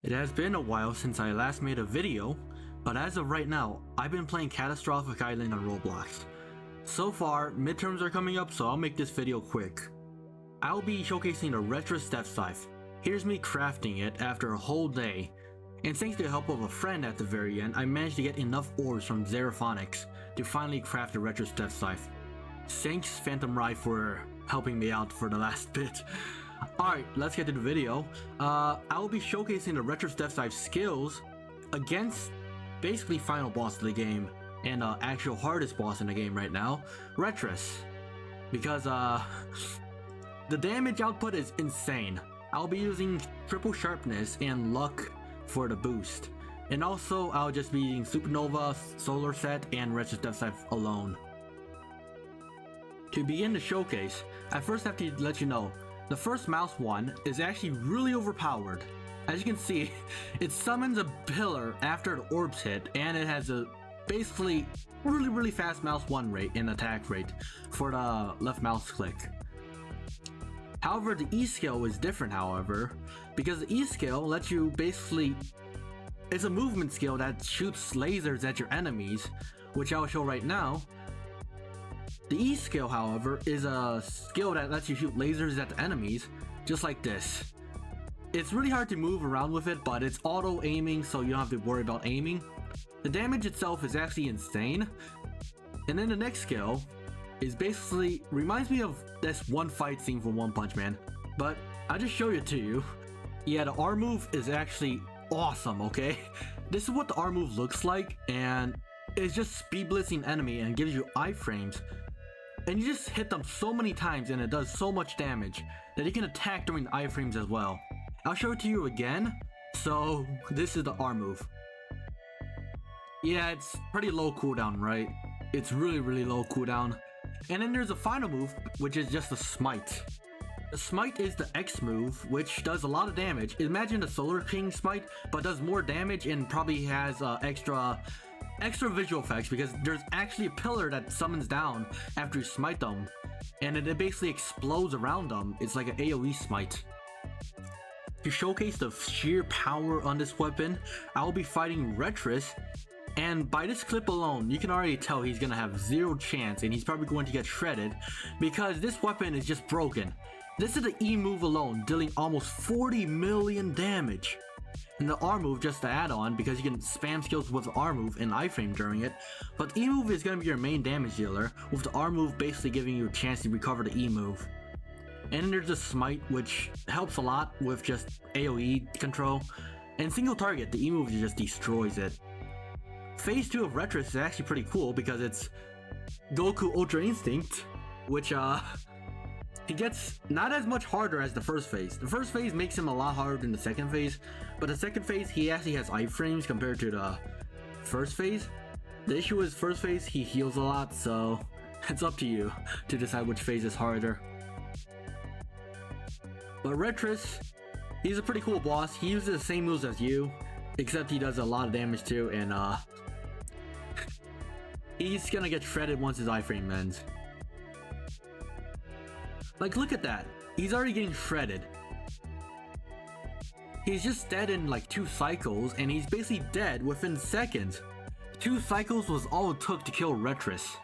It has been a while since I last made a video, but as of right now, I've been playing Catastrophic Island on Roblox. So far, midterms are coming up, so I'll make this video quick. I'll be showcasing the retro step scythe. Here's me crafting it after a whole day, and thanks to the help of a friend at the very end, I managed to get enough orbs from Xerophonics to finally craft the retro step scythe. Thanks Phantom Ride for helping me out for the last bit. Alright, let's get to the video. I will be showcasing the retro step scythe skills against basically final boss of the game and actual hardest boss in the game right now, Retris. Because the damage output is insane. I'll be using triple sharpness and luck for the boost. And also I'll just be using Supernova, Solar Set, and retro step scythe alone. To begin the showcase, I first have to let you know, the first mouse one is actually really overpowered. As you can see, it summons a pillar after the orbs hit, and it has a basically really fast mouse 1 rate and attack rate for the left mouse click. However, the E skill is different, however, because the E skill lets you basically, it's a movement skill that shoots lasers at your enemies, which I'll show right now. The E skill, however, is a skill that lets you shoot lasers at the enemies, just like this. It's really hard to move around with it, but it's auto aiming, so you don't have to worry about aiming. The damage itself is actually insane. And then the next skill is basically, reminds me of this one fight scene from One Punch Man, but I'll just show it to you. Yeah, the R move is actually awesome, okay? This is what the R move looks like, and it's just speed blitzing enemy and gives you iframes. And you just hit them so many times and it does so much damage that you can attack during the iframes as well. I'll show it to you again. So this is the R move. Yeah, it's pretty low cooldown, right? It's really low cooldown. And then there's a final move, which is just a smite. The smite is the X move, which does a lot of damage. Imagine the Solar King smite, but does more damage and probably has extra visual effects, because there's actually a pillar that summons down after you smite them, and it basically explodes around them. It's like an AoE smite. To showcase the sheer power on this weapon, I will be fighting Retris, and by this clip alone, you can already tell he's gonna have zero chance and he's probably going to get shredded, because this weapon is just broken. This is the E move alone, dealing almost 40 million damage. And the R move just to add on, because you can spam skills with the R move and iframe during it, but the E move is going to be your main damage dealer, with the R move basically giving you a chance to recover the E move. And then there's the smite, which helps a lot with just AoE control, and single target, the E move just destroys it. Phase 2 of Retris is actually pretty cool because it's Goku Ultra Instinct, which he gets not as much harder as the first phase. The first phase makes him a lot harder than the second phase, but the second phase he actually has iframes compared to the first phase. The issue is first phase he heals a lot, so it's up to you to decide which phase is harder. But Retris, he's a pretty cool boss. He uses the same moves as you, except he does a lot of damage too, and he's gonna get shredded once his iframe ends. Like, look at that. He's already getting shredded. He's just dead in like 2 cycles, and he's basically dead within seconds. 2 cycles was all it took to kill Retris.